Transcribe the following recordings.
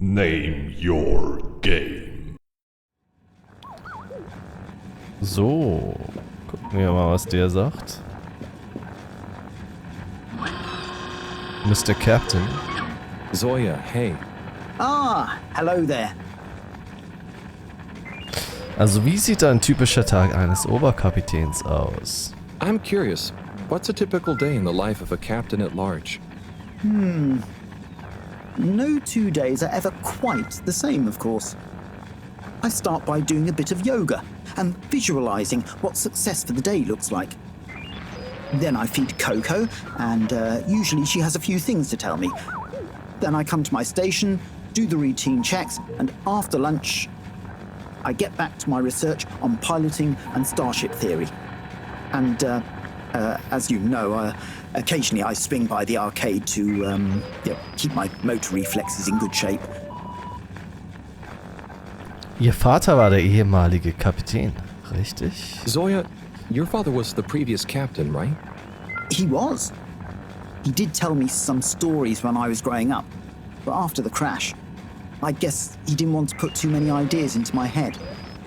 Name your game. So, gucken wir mal, was der sagt. Mr. Captain. Zoya, hey. Ah, hello there. Also wie sieht ein typischer Tag eines Oberkapitäns aus? I'm curious, what's a typical day in the life of a captain at large? No 2 days are ever quite the same, of course. I start by doing a bit of yoga and visualizing what success for the day looks like. Then I feed Coco, and usually she has a few things to tell me. Then I come to my station, do the routine checks, and after lunch, I get back to my research on piloting and starship theory. And as you know, occasionally I swing by the arcade to keep my motor reflexes in good shape. Ihr Vater war der ehemalige Kapitän, richtig? Zoya, your father was the previous captain, right? He was. He did tell me some stories when I was growing up, but after the crash, I guess he didn't want to put too many ideas into my head.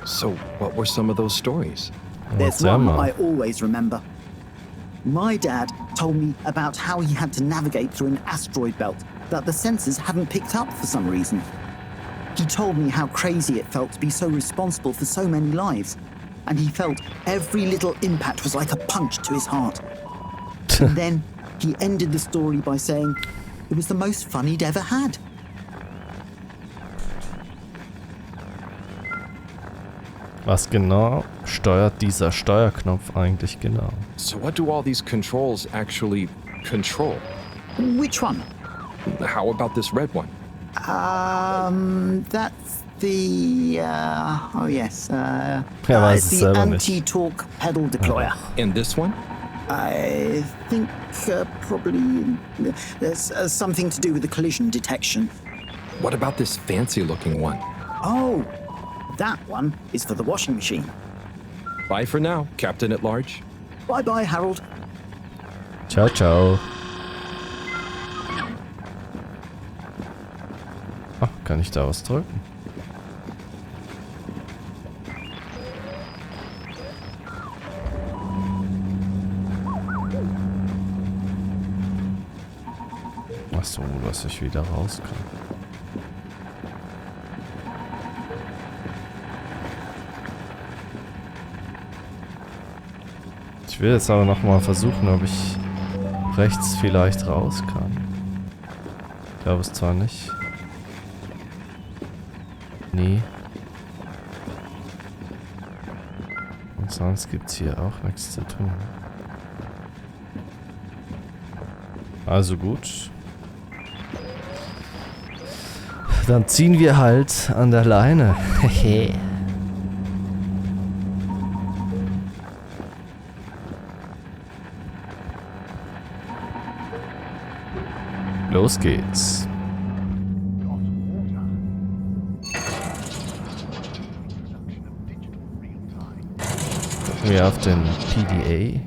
So, what were some of those stories? There's one I always remember. My dad told me about how he had to navigate through an asteroid belt that the sensors hadn't picked up for some reason. He told me how crazy it felt to be so responsible for so many lives, and he felt every little impact was like a punch to his heart. And then he ended the story by saying it was the most fun he'd ever had. Was genau steuert dieser Steuerknopf eigentlich genau? So what do all these controls actually control? Which one? How about this red one? That's the, oh yes, weiß it's es the selber nicht. anti-torque pedal deployer. And this one? I think probably there's something to do with the collision detection. What about this fancy-looking one? Oh, that one is for the washing machine. Bye for now, Captain at Large. Bye-bye, Harold. Ciao, ciao. Ach, kann ich da was drücken? Ach so, dass ich wieder raus kann. Ich will jetzt aber noch mal versuchen, ob ich rechts vielleicht raus kann. Ich glaube es zwar nicht. Nee. Und sonst gibt es hier auch nichts zu tun. Also gut. Dann ziehen wir halt an der Leine. Hehe. Los geht's. Gucken wir auf den PDA.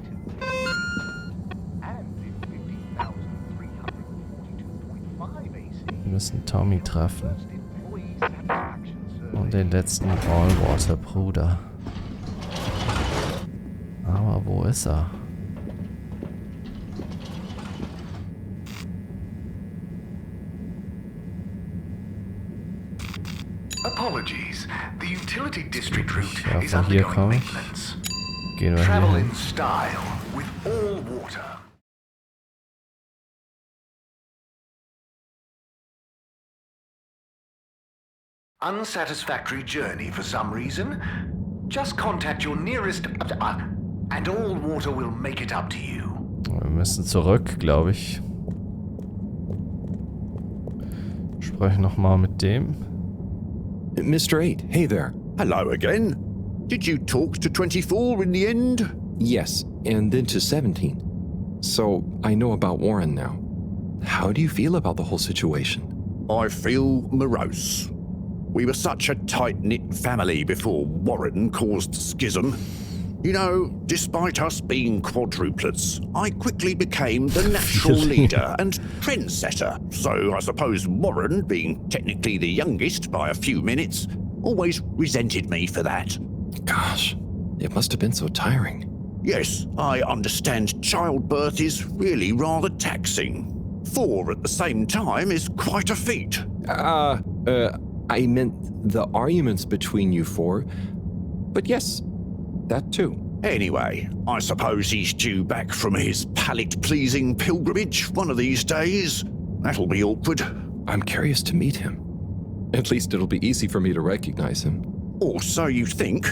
Wir müssen Tommy treffen. Und den letzten All-Water-Bruder. Aber wo ist er? Apologies. The utility district route Ja, is von hier undergoing komme ich. maintenance. Gehen wir hier Travel hin. in style with all water. Unsatisfactory journey for some reason? Just contact your nearest and all water will make it up to you. Wir müssen zurück, glaube ich. Spreche nochmal mit dem. Mr. 8, hey there. Hello again. Did you talk to 24 in the end? Yes, and then to 17. So, I know about Warren now. How do you feel about the whole situation? I feel morose. We were such a tight-knit family before Warren caused schism. You know, despite us being quadruplets, I quickly became the natural leader and trendsetter. So I suppose Warren, being technically the youngest by a few minutes, always resented me for that. Gosh, it must have been so tiring. Yes, I understand childbirth is really rather taxing. 4 at the same time is quite a feat. I meant the arguments between you 4. But yes, that too. Anyway, I suppose he's due back from his palate-pleasing pilgrimage one of these days. That'll be awkward. I'm curious to meet him. At least it'll be easy for me to recognize him. Or so you think.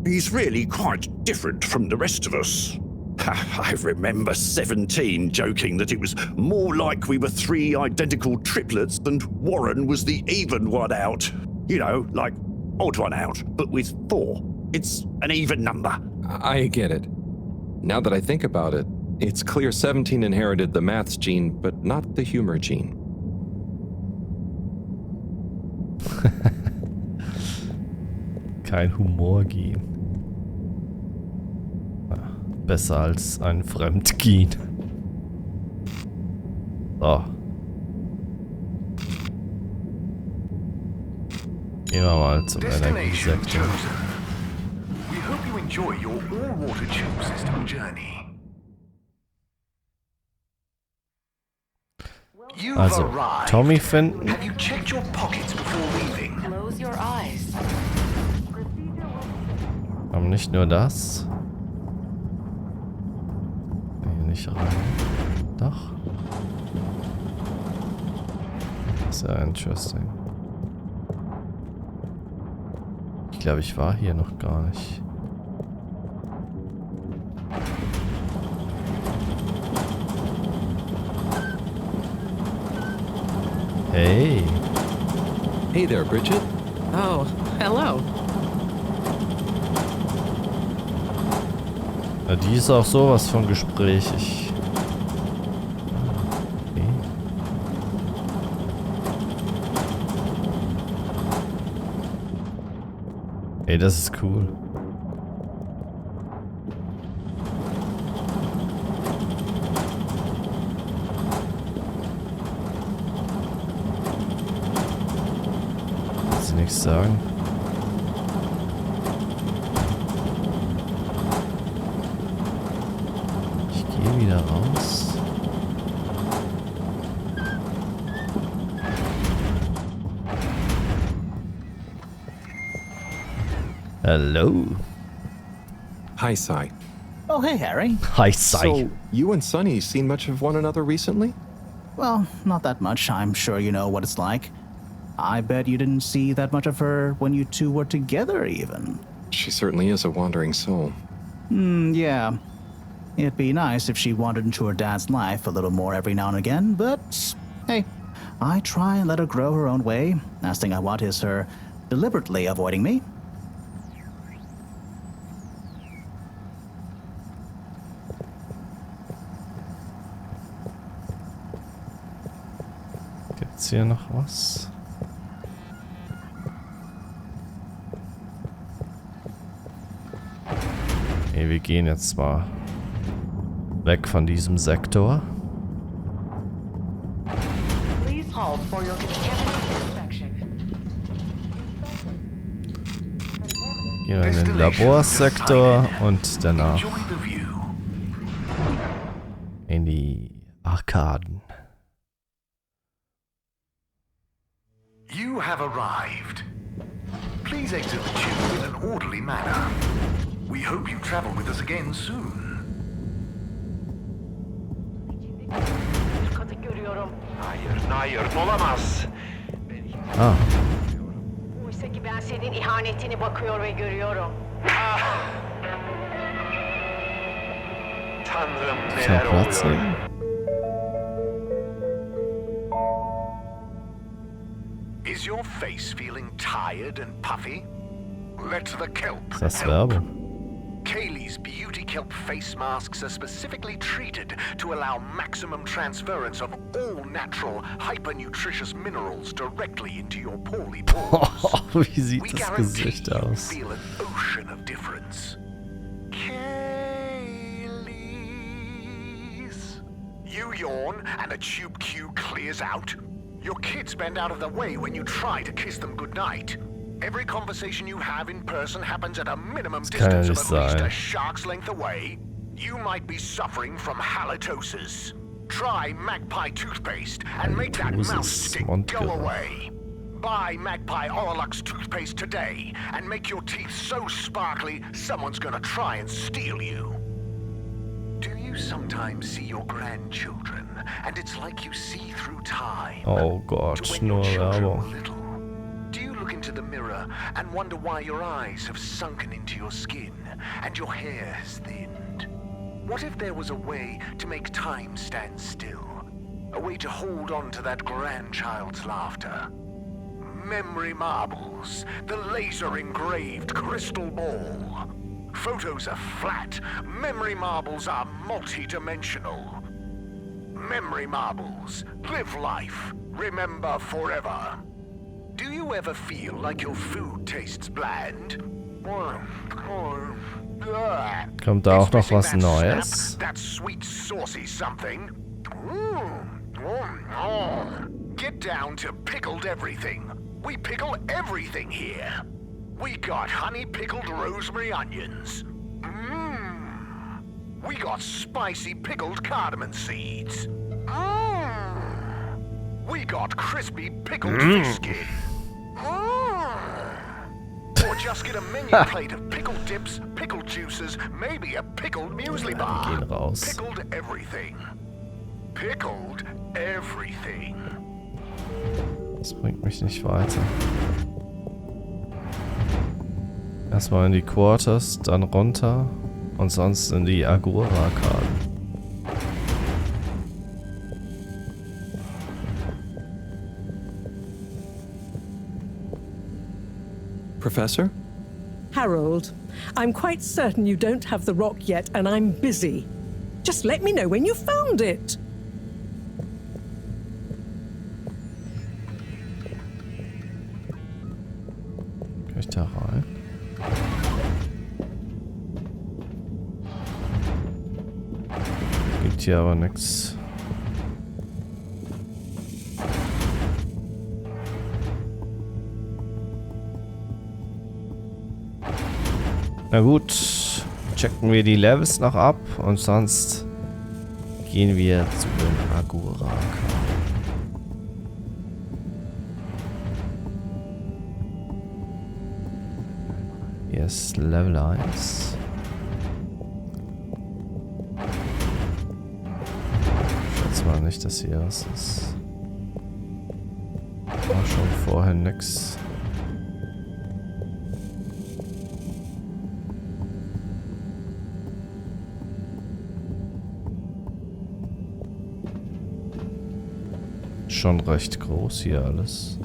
He's really quite different from the rest of us. I remember 17 joking that it was more like we were 3 identical triplets and Warren was the even one out. You know, like odd one out, but with 4. It's an even number. I get it. Now that I think about it, it's clear 17 inherited the maths gene, but not the humor gene. Kein Humorgen. Besser als ein Fremdgen. So. Gehen wir mal zum Energiesektor. We hope you enjoy your all-water tube system journey. You've Also, arrived. Tommy finden. Have you checked your pockets before leaving? Close your eyes. Aber nicht nur das. Nee, nicht rein. Doch. Sehr interesting. Ich glaube, ich war hier noch gar nicht. Hey. Hey there, Bridget. Oh, hello. Ja, die ist auch sowas von gesprächig. Okay. Ey, das ist cool. Kann sie nichts sagen. Ich gehe wieder raus. Hello. Hi, Sai. Oh, hey, Harry. Hi, Sai. So, you and Sunny seen much of one another recently? Well, not that much. I'm sure you know what it's like. I bet you didn't see that much of her when you two were together, even. She certainly is a wandering soul. Yeah. It'd be nice if she wandered into her dad's life a little more every now and again, but hey, I try and let her grow her own way. Last thing I want is her deliberately avoiding me. Gibt's hier noch was? Okay, wir gehen jetzt mal weg von diesem Sektor. Please halt for your inspection. Gehen wir in den Laborsektor und danach Enjoy the view. in die Arkaden. You have arrived. Please exit the tube in an orderly manner. We hope you travel with us again soon. Hayır, olamaz. Ah, Oysa ki ben senin ihanetini bakıyor ve görüyorum. Tanrım kann neler Platz oluyor. nehmen? Is your face feeling tired and puffy? Let the kelp Ist das help. Werbung? Kaylee's beauty kelp face masks are specifically treated to allow maximum transference of all natural, hyper-nutritious minerals directly into your poorly pores. Wie We sieht das guarantee Gesicht you'll aus? feel an ocean of difference. Care yawn and a tube cue clears out. Your kids bend out of the way when you try to kiss them goodnight. Every conversation you have in person happens at a minimum distance of at least a shark's length away. You might be suffering from halitosis. Try Magpie toothpaste and make that mouse stick go away. Buy Magpie Oralux toothpaste today and make your teeth so sparkly someone's gonna try and steal you. Do you sometimes see your grandchildren and it's like you see through time? Oh Gott, nur Werbung. Do you look into the mirror and wonder why your eyes have sunken into your skin and your hair has thinned? What if there was a way to make time stand still? A way to hold on to that grandchild's laughter? Memory marbles, the laser-engraved crystal ball. Photos are flat. Memory marbles are multi-dimensional. Memory marbles. Live life. Remember forever. Do you ever feel like your food tastes bland? Kommt da auch noch was Neues? That sweet saucy something. Get down to pickled everything. We pickle everything here. We got honey pickled rosemary onions. We got spicy pickled cardamom seeds. We got crispy pickled fish skin. Or just get a menu plate of pickled dips, pickled juices, maybe a pickled muesli bar. Pickled everything. Pickled everything. Das bringt mich nicht weiter. Erstmal in die Quarters, dann runter und sonst in die Agora-Karten. Professor? Harold, I'm quite certain you don't have the rock yet and I'm busy. Just let me know when you found it. Kann ich da rein? Gibt hier aber nichts. Na gut, checken wir die Levels noch ab und sonst gehen wir zu den Agora-Karten. Hier ist Level 1. Ich schätze mal nicht, dass hier was ist. War schon vorher nix. Schon recht groß hier alles.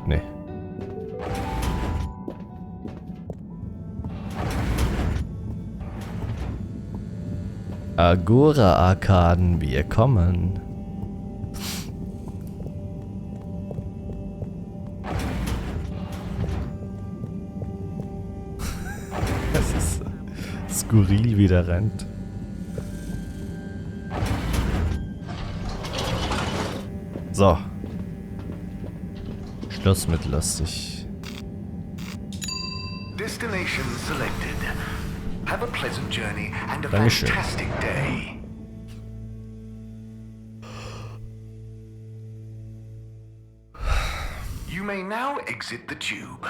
Nee. Agora-Arkaden, wir kommen. Das ist skurril, wie der rennt. So. Schluss mit lustig. Destination selected. Have a pleasant journey and a Dankeschön. fantastic day. You may now exit the tube.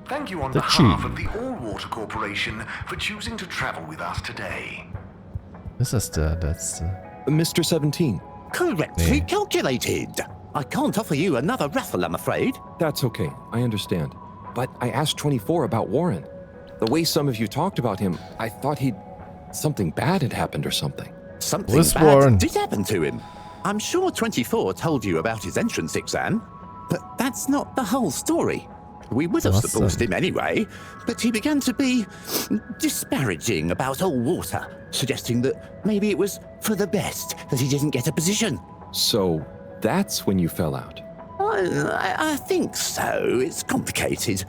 Thank you on behalf of the All-Water Corporation for choosing to travel with us today. Ist das der letzte? Mr. 17. Correctly calculated. I can't offer you another raffle, I'm afraid. That's okay, I understand. But I asked 24 about Warren. The way some of you talked about him, I thought something bad had happened or something. Something bad did happen to him. I'm sure 24 told you about his entrance exam. but that's not the whole story. We would have supported him anyway, but he began to be disparaging about all water, suggesting that maybe it was for the best that he didn't get a position. So that's when you fell out. I think so. It's complicated.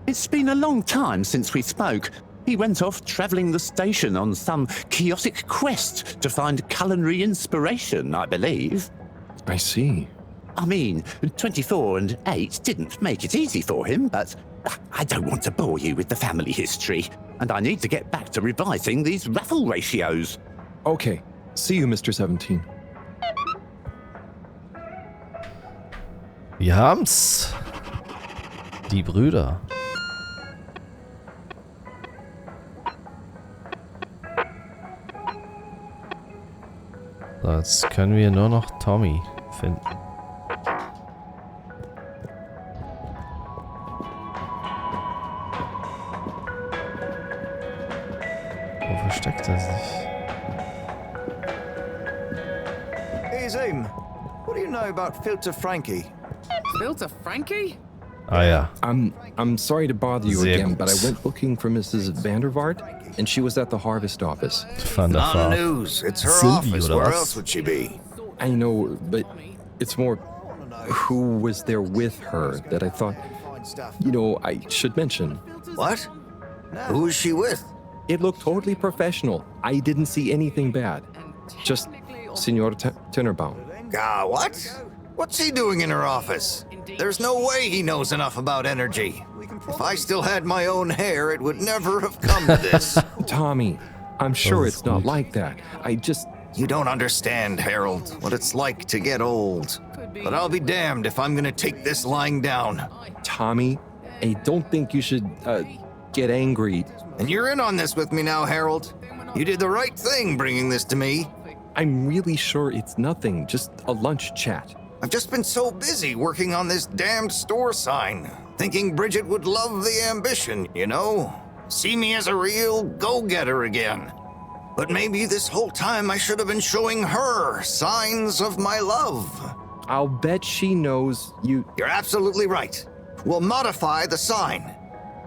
It's been a long time since we spoke. He went off travelling the station on some chaotic quest to find culinary inspiration, I believe. I see. I mean, 24 and 8 didn't make it easy for him, but I don't want to bore you with the family history, and I need to get back to revising these raffle ratios. Okay. See you, Mr. 17. Wir haben's. Die Brüder. So, jetzt können wir nur noch Tommy finden. Wo versteckt er sich? Hey Zoom, what do you know about Filter Frankie? Filter Frankie? Ah ja. I'm sorry to bother you Sehr again, gut. but I went looking for Mrs. Vandervaart, and she was at the harvest office. Van der Not Vaart. news. It's her Sylvie office. oder Where was? else would she be? I know, but it's more who was there with her that I thought, I should mention. What? Who is she with? It looked totally professional. I didn't see anything bad. Just Senor Tenenbaum. What? What's he doing in her office? There's no way he knows enough about energy. If I still had my own hair, it would never have come to this. Tommy, I'm sure it's not like that. You don't understand, Harold, what it's like to get old. But I'll be damned if I'm gonna take this lying down. Tommy, I don't think you should, get angry. And you're in on this with me now, Harold. You did the right thing bringing this to me. I'm really sure it's nothing, just a lunch chat. I've just been so busy working on this damned store sign, thinking Bridget would love the ambition, you know? See me as a real go-getter again. But maybe this whole time I should have been showing her signs of my love. I'll bet she knows you... You're absolutely right. We'll modify the sign.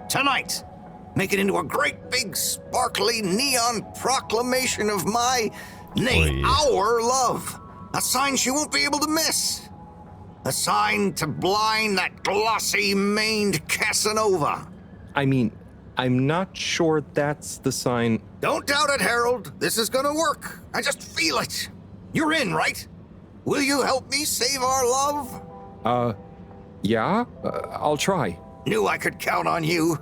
Tonight. Make it into a great big sparkly neon proclamation of my, nay, our love. A sign she won't be able to miss. A sign to blind that glossy-maned Casanova. I mean, I'm not sure that's the sign... Don't doubt it, Harold. This is gonna work. I just feel it. You're in, right? Will you help me save our love? Yeah? I'll try. Knew I could count on you.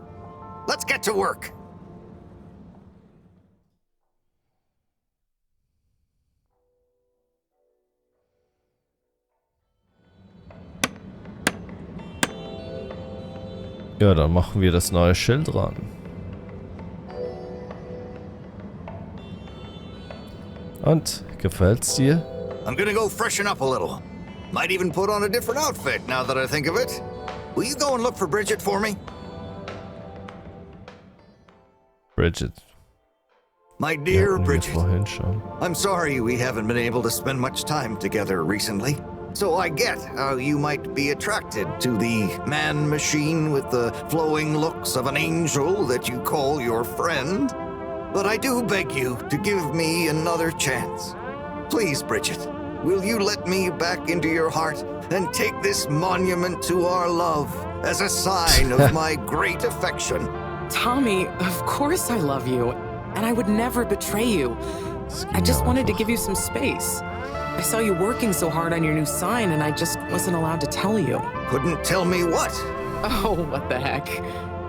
Let's get to work. Ja, dann machen wir das neue Schild ran. Und, gefällt's dir? I'm gonna go freshen up a little. Might even put on a different outfit now that I think of it. Will you go and look for Bridget for me? Bridget. My dear Hatten wir Bridget, vorhin schon. I'm sorry we haven't been able to spend much time together recently. So I get how you might be attracted to the man-machine with the flowing looks of an angel that you call your friend. But I do beg you to give me another chance. Please, Bridget, will you let me back into your heart and take this monument to our love as a sign of my great affection? Tommy, of course I love you, and I would never betray you. I just wanted to give you some space. I saw you working so hard on your new sign, and I just wasn't allowed to tell you. Couldn't tell me what? Oh, what the heck.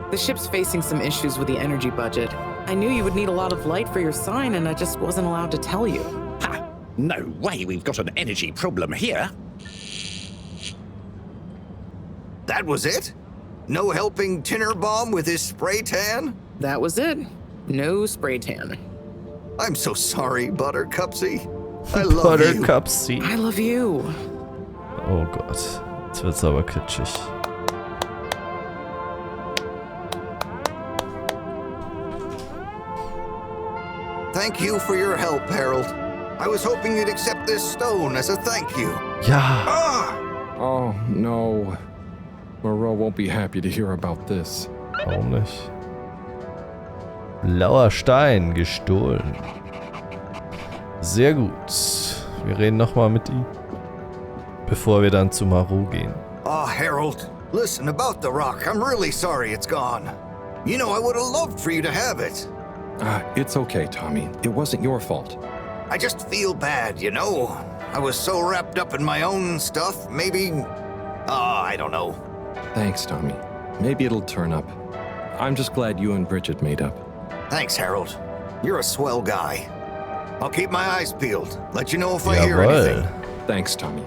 The ship's facing some issues with the energy budget. I knew you would need a lot of light for your sign, and I just wasn't allowed to tell you. Ha! No way we've got an energy problem here. That was it? No helping Tenenbaum with his spray tan? That was it. No spray tan. I'm so sorry, Buttercupsy. I love you. Buttercupsy. I love you. Oh Gott. Jetzt wird's aber kitschig. Thank you for your help, Harold. I was hoping you'd accept this stone as a thank you. Ja. Ah! Oh, no. Moreau won't be happy to hear about this. Warum nicht? Blauer Stein, gestohlen. Sehr gut. Wir reden nochmal mit ihm, bevor wir dann zu Marot gehen. Oh, Harold, listen, about the rock, I'm really sorry it's gone. You know, I would have loved for you to have it. It's okay, Tommy. It wasn't your fault. I just feel bad, you know? I was so wrapped up in my own stuff, maybe... I don't know. Thanks, Tommy. Maybe it'll turn up. I'm just glad you and Bridget made up. Thanks, Harold. You're a swell guy. I'll keep my eyes peeled. Let you know if I hear Jawohl. anything. Thanks, Tommy.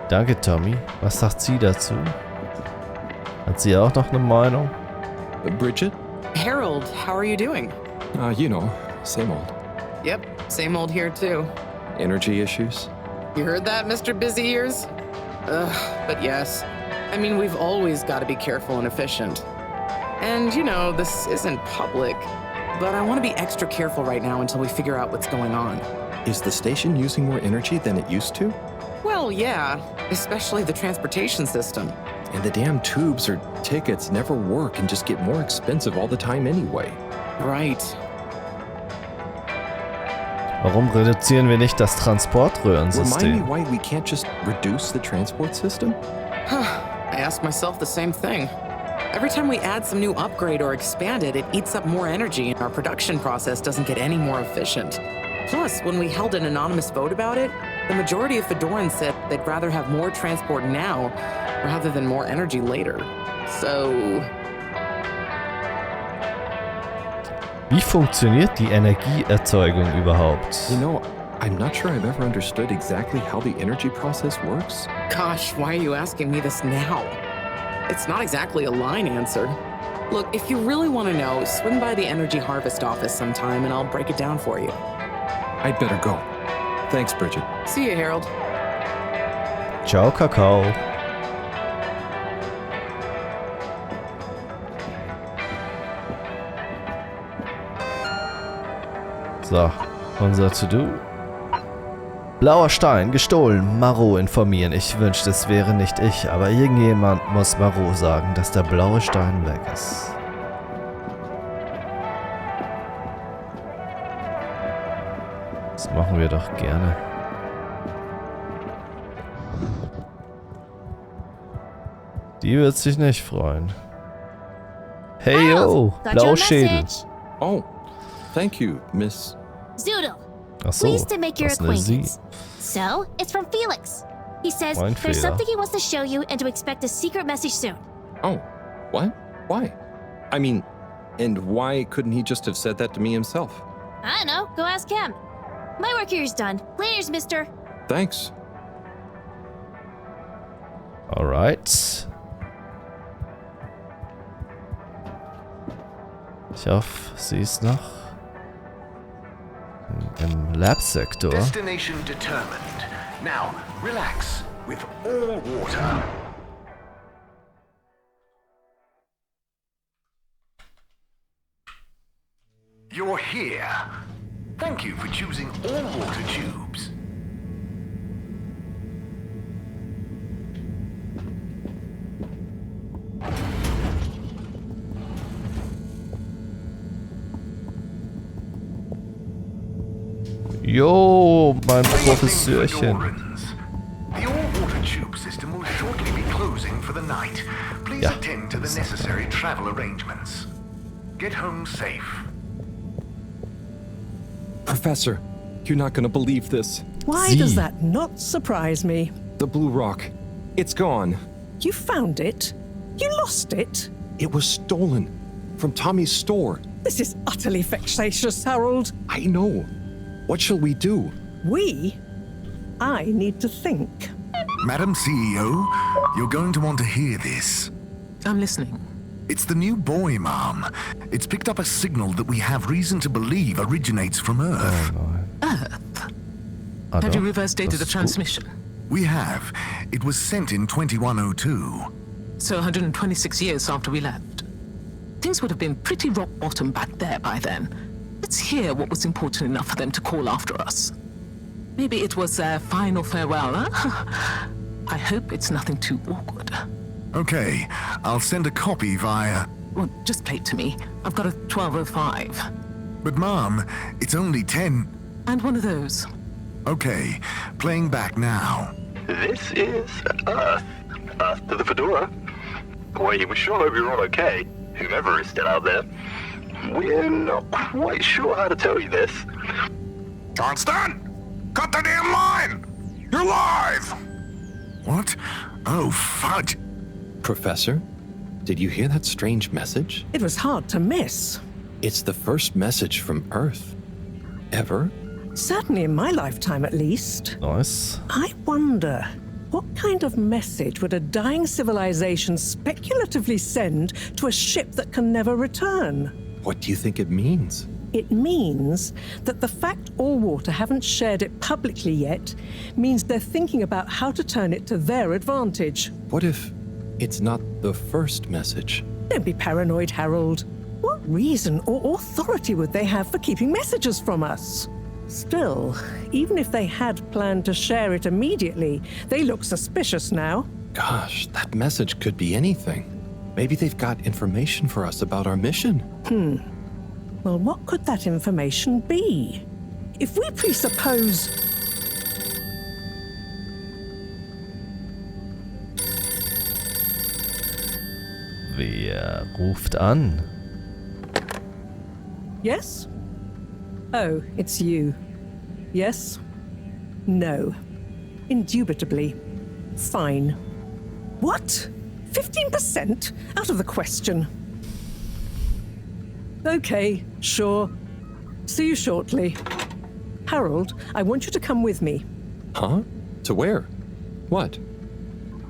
Danke, Tommy. Was sagt sie dazu? Hat sie auch noch eine Meinung? Bridget? Harold, how are you doing? You know, same old. Yep, same old here too. Energy issues? You heard that, Mr. Busy Ears? But yes. I mean, we've always got to be careful and efficient. And, you know, this isn't public, but I want to be extra careful right now until we figure out what's going on. Is the station using more energy than it used to? Well, yeah, especially the transportation system. And the damn tubes or tickets never work and just get more expensive all the time anyway. Right. Warum reduzieren wir nicht das Remind Transportröhrensystem? me why we can't just reduce the transport system? I ask myself the same thing. Every time we add some new upgrade or expand it, it eats up more energy and our production process doesn't get any more efficient. Plus, when we held an anonymous vote about it, the majority of Fedorans said they'd rather have more transport now rather than more energy later. So... Wie funktioniert die Energieerzeugung überhaupt? You know, I'm not sure I've ever understood exactly how the energy process works. Gosh, why are you asking me this now? It's not exactly a line answer. Look, if you really want to know, swing by the Energy Harvest office sometime and I'll break it down for you. I'd better go. Thanks, Bridget. See you, Harold. Ciao, Kakao. So, unser To-Do. Blauer Stein, gestohlen, Marot informieren. Ich wünschte, es wäre nicht ich, aber irgendjemand muss Marot sagen, dass der blaue Stein weg ist. Das machen wir doch gerne. Die wird sich nicht freuen. Hey yo, Blauschädel. Oh, thank you, Miss... Zoodle. Ach so, Pleased to make your das ist eine Sie. acquaintance. So, it's from Felix. He says Mein there's Fehler. something he wants to show you and to expect a secret message soon. Oh, what? Why? I mean, and why couldn't he just have said that to me himself? I don't know. Go ask him. My work here is done. Laters, mister. Thanks. Alright. Ich hoffe, sie ist noch im Lab-Sektor. Destination determined. Now, relax with all water. You're here. Thank you for choosing all water tubes. Jo, mein Professorchen. The all-water tube system will shortly be closing for the night. Please attend to the necessary travel arrangements. Get home safe. Professor, you're not gonna believe this. Why does that not surprise me? The blue rock. It's gone. You found it? You lost it? It was stolen from Tommy's store. This is utterly vexatious, Harold. I know. What shall we do? We? I need to think. Madam CEO, you're going to want to hear this. I'm listening. It's the new boy, Mom. It's picked up a signal that we have reason to believe originates from Earth. Earth? Have you reverse dated the transmission? We have. It was sent in 2102. So 126 years after we left. Things would have been pretty rock bottom back there by then. Let's hear what was important enough for them to call after us. Maybe it was their final farewell, huh? I hope it's nothing too awkward. Okay, I'll send a copy via... Well, just play it to me. I've got a 12:05. But Mom, it's only 10... And one of those. Okay, playing back now. This is Earth. Earth to the Fedora. We sure hope you're all okay, whomever is still out there. We're not quite sure how to tell you this. Johnston! Cut the damn line! You're live! What? Oh, fudge. Professor, did you hear that strange message? It was hard to miss. It's the first message from Earth. Ever? Certainly in my lifetime, at least. Nice. I wonder, what kind of message would a dying civilization speculatively send to a ship that can never return? What do you think it means? It means that the fact All-Water haven't shared it publicly yet means they're thinking about how to turn it to their advantage. What if it's not the first message? Don't be paranoid, Harold. What reason or authority would they have for keeping messages from us? Still, even if they had planned to share it immediately, they look suspicious now. Gosh, that message could be anything. Maybe they've got information for us about our mission. Well, what could that information be? If we presuppose... Wer ruft an? Yes? Oh, it's you. Yes? No. Indubitably. Fine. What? 15%? Out of the question. Okay, sure. See you shortly. Harold, I want you to come with me. Huh? To where? What?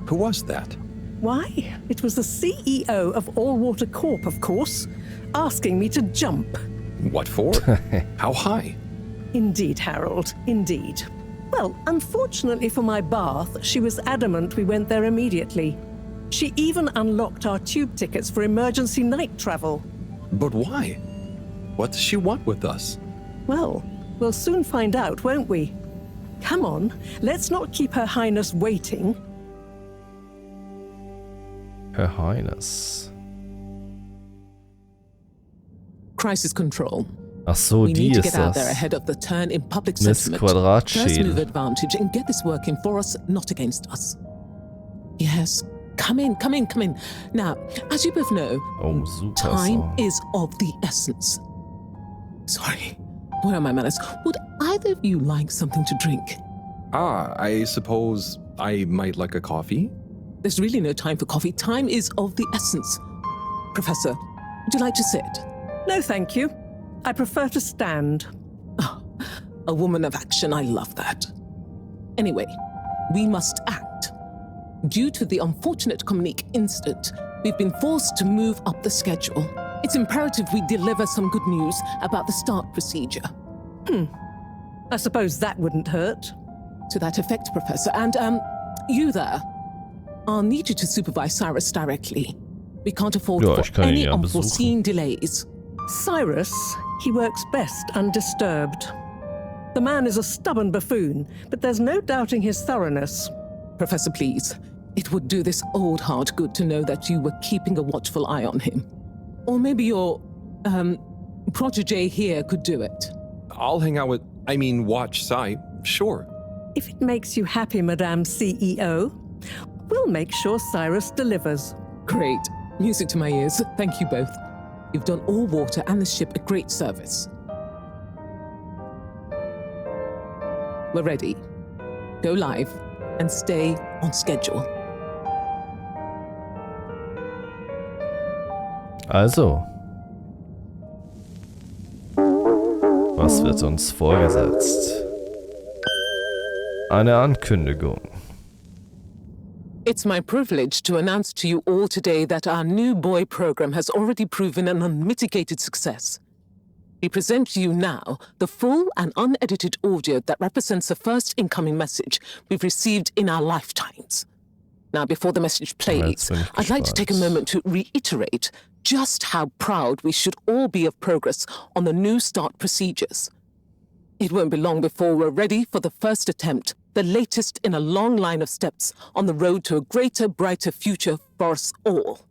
Who was that? Why? It was the CEO of All-Water Corp, of course, asking me to jump. What for? How high? Indeed, Harold, indeed. Well, unfortunately for my bath, she was adamant we went there immediately. She even unlocked our tube tickets for emergency night travel. But why? What does she want with us? Well, we'll soon find out, won't we? Come on, let's not keep Her Highness waiting. Her Highness. Crisis control. Ach so, We die need to ist get out there das. ahead of the turn in public Miss sentiment. First Quadratschädel. move advantage and get this working for us, not against us. Yes, come in, come in, come in. Now, as you both know, Oh, super time Song. is of the essence. Sorry, where are my manners? Would either of you like something to drink? I suppose I might like a coffee? There's really no time for coffee. Time is of the essence. Professor, would you like to sit? No, thank you. I prefer to stand. Oh, a woman of action, I love that. Anyway, we must act. Due to the unfortunate Communique incident, we've been forced to move up the schedule. It's imperative we deliver some good news about the start procedure. I suppose that wouldn't hurt. To that effect, Professor. And, you there. I'll need you to supervise Cyrus directly. We can't afford Ja, for ich kann ihn any ja unforeseen delays. Cyrus, he works best undisturbed. The man is a stubborn buffoon, but there's no doubting his thoroughness. Professor, please. It would do this old heart good to know that you were keeping a watchful eye on him. Or maybe your, protege here could do it. I'll hang out with, watch Cy, sure. If it makes you happy, Madame CEO, we'll make sure Cyrus delivers. Great. Music to my ears. Thank you both. You've done All-Water and the ship a great service. We're ready. Go live and stay on schedule. Also. Was wird uns vorgesetzt? Eine Ankündigung. It's my privilege to announce to you all today that our new boy program has already proven an unmitigated success. We present to you now the full and unedited audio that represents the first incoming message we've received in our lifetimes. Now, before the message plays, I'd like to take a moment to reiterate just how proud we should all be of progress on the new start procedures. It won't be long before we're ready for the first attempt, the latest in a long line of steps on the road to a greater, brighter future for us all.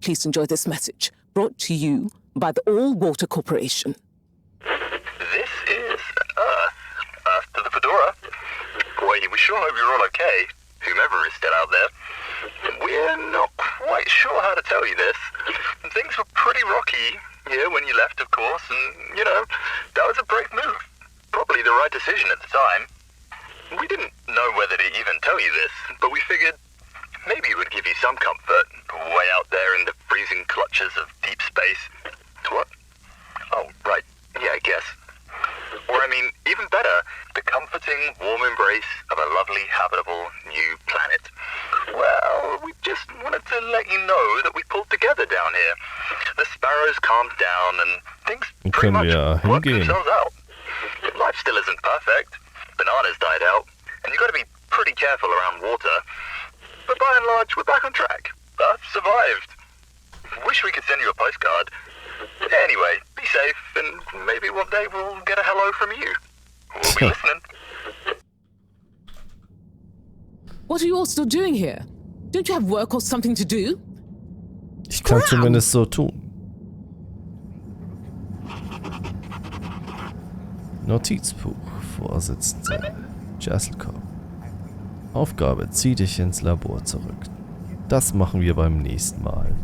Please enjoy this message, brought to you by the All-Water Corporation. This is Earth to the Fedora. We sure hope you're all okay, whomever is still out there. We're not quite sure how to tell you this. Things were pretty rocky here when you left, of course, and, that was a brave move. Probably the right decision at the time. We didn't know whether to even tell you this, but we figured maybe it would give you some comfort, way out there in the freezing clutches of deep space. What? Oh, right. Yeah, I guess. Or, even better, the comforting, warm embrace of a lovely, habitable, new planet. Well, we just wanted to let you know that we pulled together down here. The sparrows calmed down and things pretty much worked themselves out. Life still isn't perfect. Bananas died out, and you got to be pretty careful around water. But by and large, we're back on track. Earth survived. Wish we could send you a postcard. Anyway, be safe, and maybe one day we'll get a hello from you. We'll be listening. What are you all still doing here? Don't you have work or something to do? Ich kann zumindest so tun. Notizbuch, Vorsitzende, Jesselkopf. Aufgabe, zieh dich ins Labor zurück. Das machen wir beim nächsten Mal.